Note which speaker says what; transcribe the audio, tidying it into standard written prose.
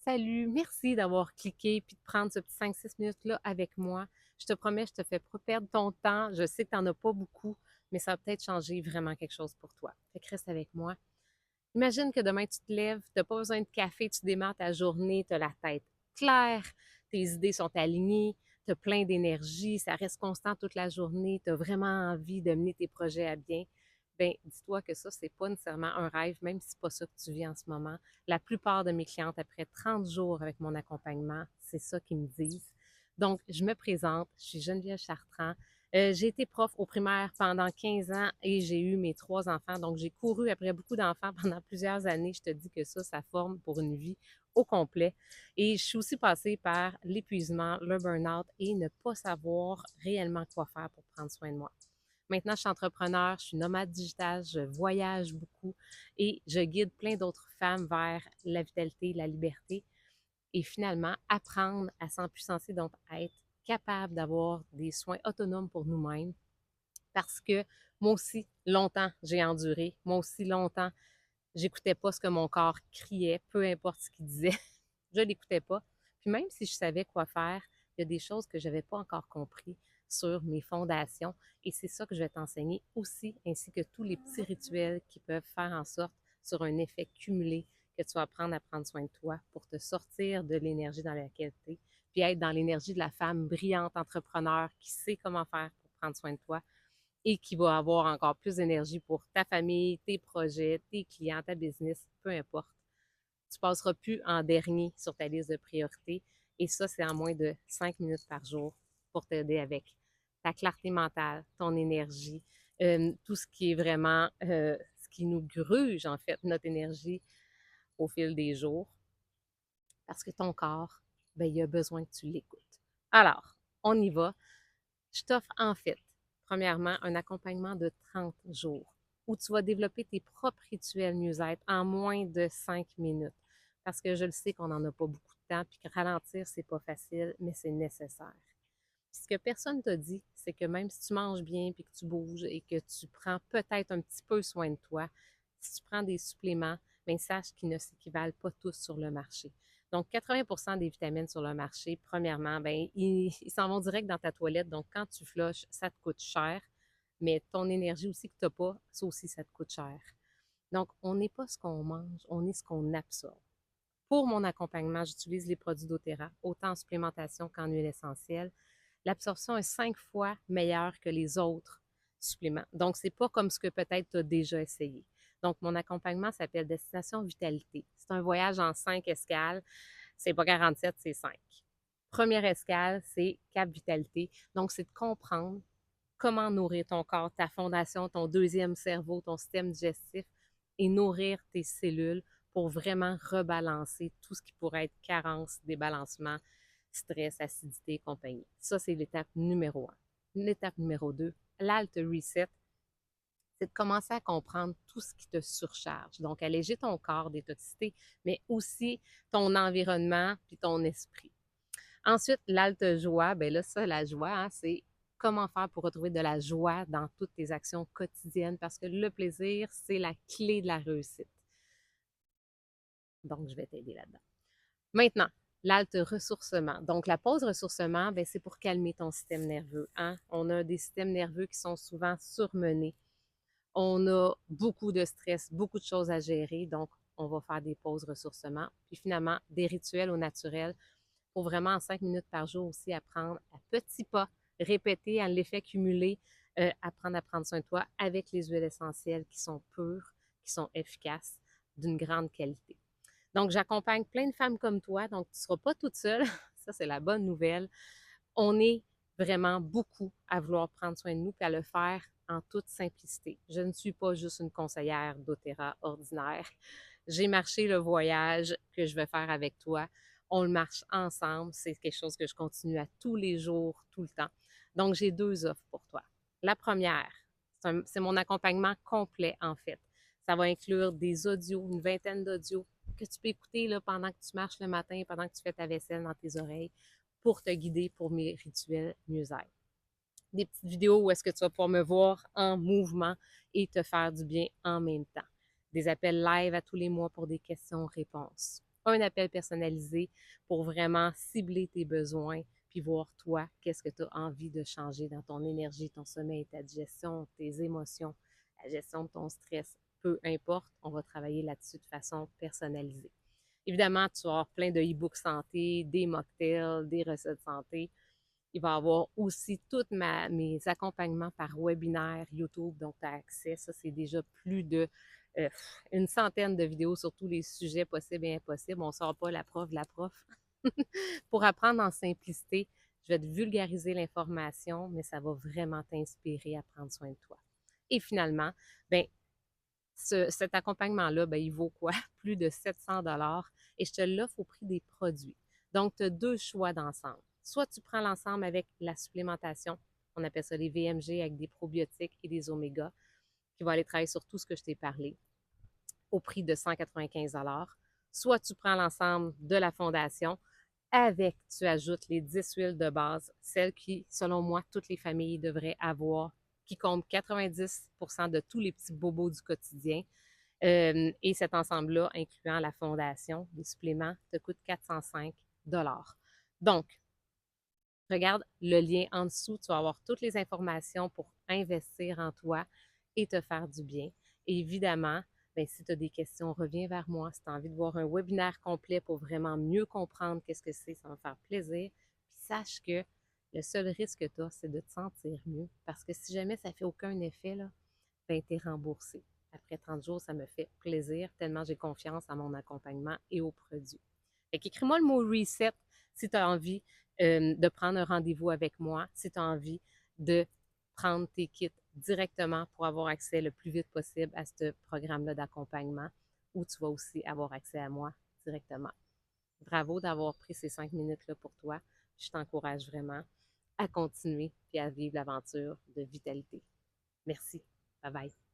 Speaker 1: Salut, merci d'avoir cliqué puis de prendre ce petit 5-6 minutes-là avec moi. Je te promets, je te fais pas perdre ton temps. Je sais que tu n'en as pas beaucoup, mais ça va peut-être changer vraiment quelque chose pour toi. Fait que reste avec moi. Imagine que demain, tu te lèves, tu n'as pas besoin de café, tu démarres ta journée, tu as la tête claire, tes idées sont alignées, tu as plein d'énergie, ça reste constant toute la journée, tu as vraiment envie de mener tes projets à bien. Bien, dis-toi que ça, c'est pas nécessairement un rêve, même si c'est pas ça que tu vis en ce moment. La plupart de mes clientes, après 30 jours avec mon accompagnement, c'est ça qu'ils me disent. Donc, je me présente, je suis Geneviève Chartrand. J'ai été prof au primaire pendant 15 ans et j'ai eu mes 3 enfants. Donc, j'ai couru après beaucoup d'enfants pendant plusieurs années. Je te dis que ça forme pour une vie au complet. Et je suis aussi passée par l'épuisement, le burn-out et ne pas savoir réellement quoi faire pour prendre soin de moi. Maintenant, je suis entrepreneur, je suis nomade digital, je voyage beaucoup et je guide plein d'autres femmes vers la vitalité, la liberté et finalement apprendre à s'empuissancer, donc à être capable d'avoir des soins autonomes pour nous-mêmes parce que moi aussi, longtemps, j'ai enduré. Moi aussi, longtemps, j'écoutais pas ce que mon corps criait, peu importe ce qu'il disait. Je l'écoutais pas. Puis même si je savais quoi faire, il y a des choses que je n'avais pas encore compris sur mes fondations. Et c'est ça que je vais t'enseigner aussi, ainsi que tous les petits rituels qui peuvent faire en sorte, sur un effet cumulé, que tu vas apprendre à prendre soin de toi pour te sortir de l'énergie dans laquelle tu es, puis être dans l'énergie de la femme brillante entrepreneur qui sait comment faire pour prendre soin de toi et qui va avoir encore plus d'énergie pour ta famille, tes projets, tes clients, ta business, peu importe. Tu ne passeras plus en dernier sur ta liste de priorités. Et ça, c'est en moins de 5 minutes par jour pour t'aider avec ta clarté mentale, ton énergie, tout ce qui est vraiment ce qui nous gruge, en fait, notre énergie au fil des jours. Parce que ton corps, ben, il a besoin que tu l'écoutes. Alors, on y va. Je t'offre en fait, premièrement, un accompagnement de 30 jours où tu vas développer tes propres rituels mieux-être en moins de 5 minutes. Parce que je le sais qu'on n'en a pas beaucoup de temps, puis que ralentir, c'est pas facile, mais c'est nécessaire. Puis ce que personne ne t'a dit, c'est que même si tu manges bien, puis que tu bouges et que tu prends peut-être un petit peu soin de toi, si tu prends des suppléments, bien, sache qu'ils ne s'équivalent pas tous sur le marché. Donc, 80 des vitamines sur le marché, premièrement, ben, ils s'en vont direct dans ta toilette. Donc, quand tu flushes, ça te coûte cher. Mais ton énergie aussi que tu n'as pas, ça aussi, ça te coûte cher. Donc, on n'est pas ce qu'on mange, on est ce qu'on absorbe. Pour mon accompagnement, j'utilise les produits d'Otera, autant en supplémentation qu'en huile essentielle. L'absorption est 5 fois meilleure que les autres suppléments. Donc, c'est pas comme ce que peut-être tu as déjà essayé. Donc, mon accompagnement s'appelle Destination Vitalité. C'est un voyage en 5 escales. C'est pas 47, c'est 5. Première escale, c'est Cap Vitalité. Donc, c'est de comprendre comment nourrir ton corps, ta fondation, ton deuxième cerveau, ton système digestif et nourrir tes cellules pour vraiment rebalancer tout ce qui pourrait être carence, débalancement, stress, acidité et compagnie. Ça, c'est l'étape numéro 1. L'étape numéro 2, l'alt reset, c'est de commencer à comprendre tout ce qui te surcharge. Donc, alléger ton corps des toxicités, mais aussi ton environnement puis ton esprit. Ensuite, l'alte joie, bien là, ça, la joie, hein, c'est comment faire pour retrouver de la joie dans toutes tes actions quotidiennes parce que le plaisir, c'est la clé de la réussite. Donc, je vais t'aider là-dedans. Maintenant, l'alte ressourcement. Donc, la pause ressourcement, bien, c'est pour calmer ton système nerveux. Hein? On a des systèmes nerveux qui sont souvent surmenés. On a beaucoup de stress, beaucoup de choses à gérer. Donc, on va faire des pauses ressourcement. Puis finalement, des rituels au naturel pour vraiment en 5 minutes par jour aussi apprendre à petits pas, répéter à l'effet cumulé, apprendre à prendre soin de toi avec les huiles essentielles qui sont pures, qui sont efficaces, d'une grande qualité. Donc, j'accompagne plein de femmes comme toi, donc tu ne seras pas toute seule. Ça, c'est la bonne nouvelle. On est vraiment beaucoup à vouloir prendre soin de nous et à le faire en toute simplicité. Je ne suis pas juste une conseillère d'Otera ordinaire. J'ai marché le voyage que je vais faire avec toi. On le marche ensemble. C'est quelque chose que je continue à tous les jours, tout le temps. Donc, j'ai 2 offres pour toi. La première, c'est mon accompagnement complet, en fait. Ça va inclure des audios, une vingtaine d'audios que tu peux écouter là, pendant que tu marches le matin, pendant que tu fais ta vaisselle dans tes oreilles pour te guider pour mes rituels mieux-être. Des petites vidéos où est-ce que tu vas pouvoir me voir en mouvement et te faire du bien en même temps. Des appels live à tous les mois pour des questions-réponses. un appel personnalisé pour vraiment cibler tes besoins, puis voir toi, qu'est-ce que tu as envie de changer dans ton énergie, ton sommeil, ta digestion, tes émotions, la gestion de ton stress. Peu importe, on va travailler là-dessus de façon personnalisée. Évidemment, tu vas avoir plein de e-books santé, des mocktails, des recettes santé. Il va y avoir aussi tous mes accompagnements par webinaire YouTube, donc tu as accès. Ça, c'est déjà plus de euh, une centaine de vidéos sur tous les sujets possibles et impossibles. On ne sort pas la prof de la prof. Pour apprendre en simplicité, je vais te vulgariser l'information, mais ça va vraiment t'inspirer à prendre soin de toi. Et finalement, ben, cet accompagnement-là, ben, il vaut quoi? Plus de 700 et je te l'offre au prix des produits. Donc, tu as deux choix d'ensemble. Soit tu prends l'ensemble avec la supplémentation, on appelle ça les VMG avec des probiotiques et des oméga, qui vont aller travailler sur tout ce que je t'ai parlé, au prix de 195 soit tu prends l'ensemble de la fondation avec, tu ajoutes les 10 huiles de base, celles qui, selon moi, toutes les familles devraient avoir, qui comptent 90% de tous les petits bobos du quotidien. Et cet ensemble-là, incluant la fondation, les suppléments, te coûte 405 Donc, regarde le lien en dessous, tu vas avoir toutes les informations pour investir en toi et te faire du bien. Et évidemment, ben, si tu as des questions, reviens vers moi. Si tu as envie de voir un webinaire complet pour vraiment mieux comprendre qu'est-ce que c'est, ça va me faire plaisir. Puis sache que le seul risque que tu as, c'est de te sentir mieux. Parce que si jamais ça ne fait aucun effet, là, ben, tu es remboursé. Après 30 jours, ça me fait plaisir tellement j'ai confiance à mon accompagnement et aux produits. Fait qu'écris-moi le mot reset si tu as envie de prendre un rendez-vous avec moi, si tu as envie de prendre tes kits directement pour avoir accès le plus vite possible à ce programme-là d'accompagnement, où tu vas aussi avoir accès à moi directement. Bravo d'avoir pris ces 5 minutes-là pour toi. Je t'encourage vraiment à continuer et à vivre l'aventure de vitalité. Merci. Bye bye.